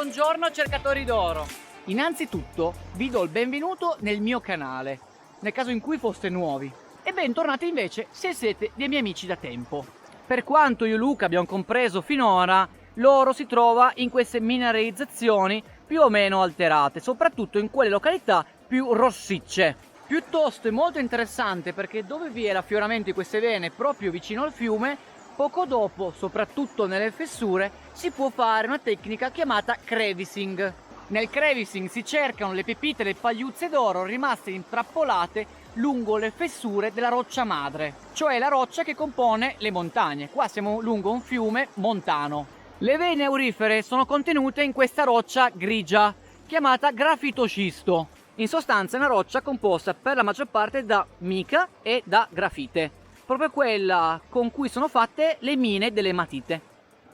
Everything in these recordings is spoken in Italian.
buongiorno cercatori d'oro. Innanzitutto vi do il benvenuto nel mio canale, nel caso in cui foste nuovi, e bentornati invece se siete dei miei amici da tempo. Per quanto io e Luca abbiamo compreso finora, l'oro si trova in queste mineralizzazioni più o meno alterate, soprattutto in quelle località più rossicce. Piuttosto è molto interessante perché dove vi è l'affioramento di queste vene proprio vicino al fiume, poco dopo, soprattutto nelle fessure, si può fare una tecnica chiamata crevicing. Nel crevicing si cercano le pepite e le pagliuzze d'oro rimaste intrappolate lungo le fessure della roccia madre, cioè la roccia che compone le montagne. Qua siamo lungo un fiume montano. Le vene aurifere sono contenute in questa roccia grigia, chiamata grafitoscisto. In sostanza è una roccia composta per la maggior parte da mica e da grafite, proprio quella con cui sono fatte le mine delle matite.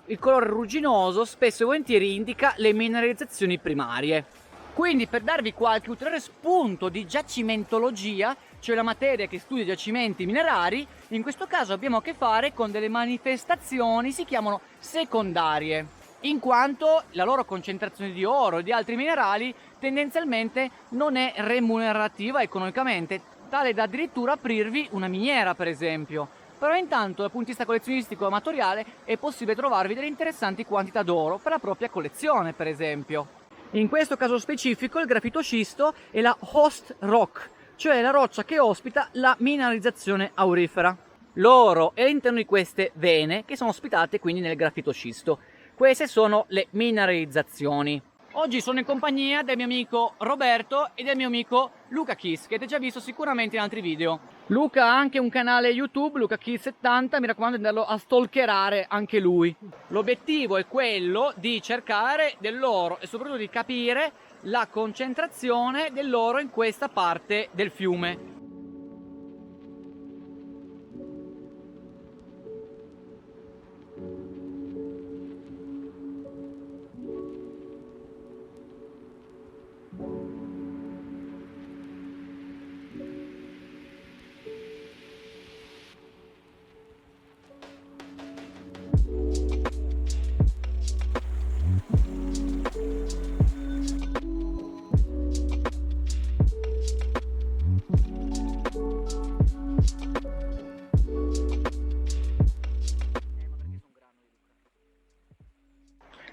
Il colore rugginoso spesso e volentieri indica le mineralizzazioni primarie. Quindi, per darvi qualche ulteriore spunto di giacimentologia, cioè la materia che studia i giacimenti minerari, in questo caso abbiamo a che fare con delle manifestazioni, si chiamano secondarie, in quanto la loro concentrazione di oro e di altri minerali tendenzialmente non è remunerativa economicamente, tale da addirittura aprirvi una miniera, per esempio. Però intanto dal punto di vista collezionistico e amatoriale è possibile trovarvi delle interessanti quantità d'oro per la propria collezione, per esempio. In questo caso specifico il grafitoscisto è la host rock, cioè la roccia che ospita la mineralizzazione aurifera. L'oro è all'interno di queste vene che sono ospitate quindi nel grafitoscisto. Queste sono le mineralizzazioni. Oggi sono in compagnia del mio amico Roberto e del mio amico Luca Kiss, che avete già visto sicuramente in altri video. Luca ha anche un canale YouTube, Luca Kiss 70, mi raccomando di andarlo a stalkerare anche lui. L'obiettivo è quello di cercare dell'oro e soprattutto di capire la concentrazione dell'oro in questa parte del fiume.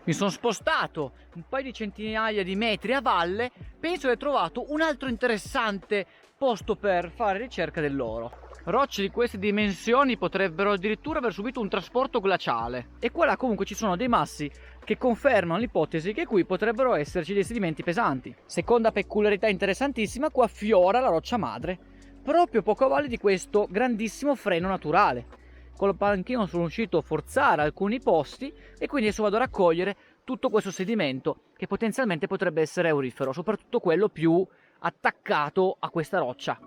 Mi sono spostato un paio di centinaia di metri a valle, penso di aver trovato un altro interessante posto per fare ricerca dell'oro. Rocce di queste dimensioni potrebbero addirittura aver subito un trasporto glaciale. E qua là comunque ci sono dei massi che confermano l'ipotesi che qui potrebbero esserci dei sedimenti pesanti. Seconda peculiarità interessantissima, qua fiora la roccia madre, proprio poco a valle di questo grandissimo freno naturale. Col panchino sono riuscito a forzare alcuni posti e quindi adesso vado a raccogliere tutto questo sedimento che potenzialmente potrebbe essere aurifero, soprattutto quello più attaccato a questa roccia.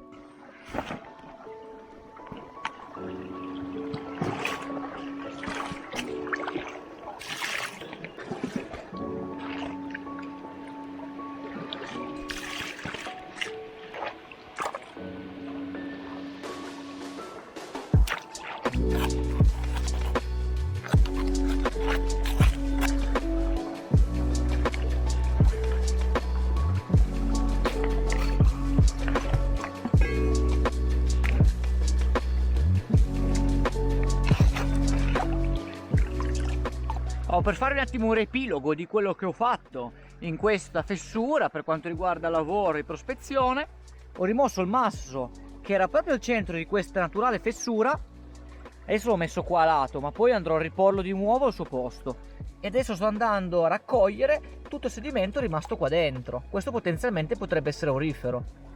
Per fare un attimo un riepilogo di quello che ho fatto in questa fessura per quanto riguarda lavoro e prospezione, ho rimosso il masso che era proprio al centro di questa naturale fessura, adesso l'ho messo qua a lato, ma poi andrò a riporlo di nuovo al suo posto e adesso sto andando a raccogliere tutto il sedimento rimasto qua dentro. Questo potenzialmente potrebbe essere aurifero.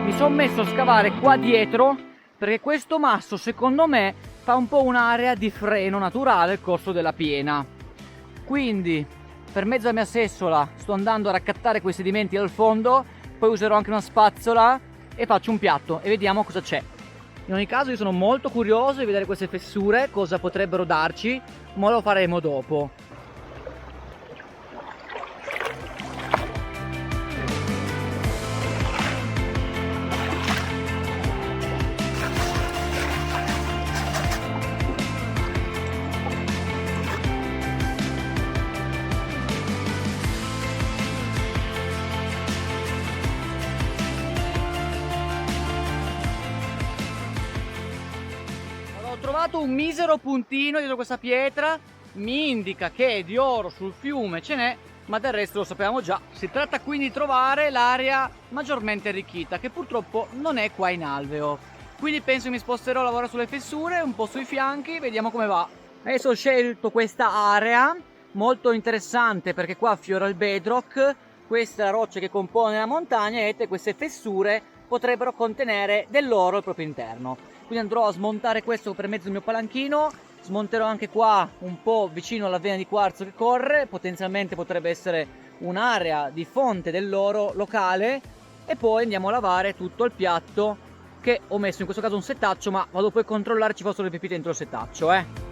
Mi sono messo a scavare qua dietro perché questo masso secondo me fa un po' un'area di freno naturale al corso della piena. Quindi per mezzo della mia sessola sto andando a raccattare quei sedimenti dal fondo, poi userò anche una spazzola e faccio un piatto e vediamo cosa c'è. In ogni caso io sono molto curioso di vedere queste fessure, cosa potrebbero darci, ma lo faremo dopo. Ho trovato un misero puntino dietro questa pietra, mi indica che di oro sul fiume ce n'è, ma del resto lo sapevamo già. Si tratta quindi di trovare l'area maggiormente arricchita, che purtroppo non è qua in alveo. Quindi penso che mi sposterò a lavorare sulle fessure, un po' sui fianchi, vediamo come va. Adesso ho scelto questa area, molto interessante perché qua affiora il bedrock, questa è la roccia che compone la montagna e vedete queste fessure potrebbero contenere dell'oro al proprio interno. Quindi andrò a smontare questo per mezzo del mio palanchino, smonterò anche qua un po' vicino alla vena di quarzo che corre, potenzialmente potrebbe essere un'area di fonte dell'oro locale, e poi andiamo a lavare tutto il piatto, che ho messo in questo caso un setaccio, ma vado poi a controllare ci fossero le pepite dentro il setaccio.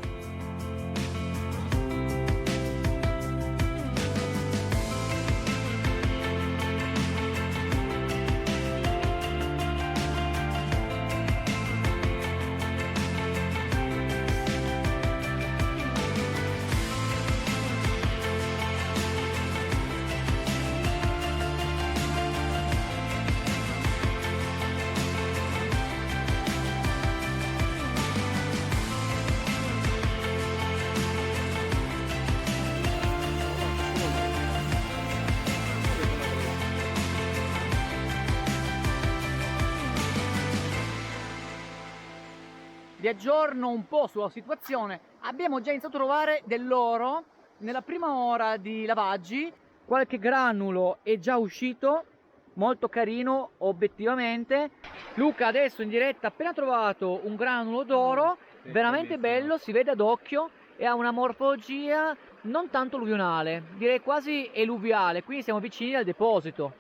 Vi aggiorno un po' sulla situazione. Abbiamo già iniziato a trovare dell'oro nella prima ora di lavaggi, qualche granulo è già uscito, molto carino obiettivamente. Luca adesso in diretta ha appena trovato un granulo d'oro, veramente bello, si vede ad occhio e ha una morfologia non tanto alluvionale, direi quasi eluviale, quindi siamo vicini al deposito.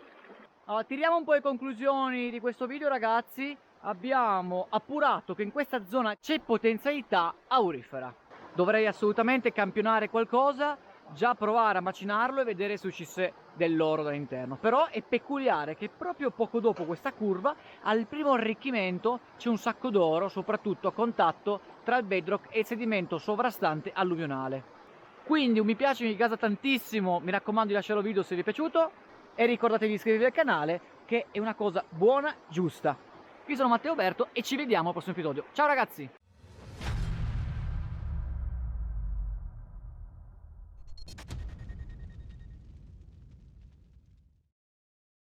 Allora, tiriamo un po' le conclusioni di questo video, ragazzi. Abbiamo appurato che in questa zona c'è potenzialità aurifera. Dovrei assolutamente campionare qualcosa, già provare a macinarlo e vedere se uscisse dell'oro dall'interno. Però è peculiare che proprio poco dopo questa curva, al primo arricchimento, c'è un sacco d'oro, soprattutto a contatto tra il bedrock e il sedimento sovrastante alluvionale. Quindi un mi piace mi gasa tantissimo, mi raccomando di lasciare il video se vi è piaciuto e ricordatevi di iscrivervi al canale, che è una cosa buona, giusta. Io sono Matteo Berto e ci vediamo al prossimo episodio. Ciao ragazzi!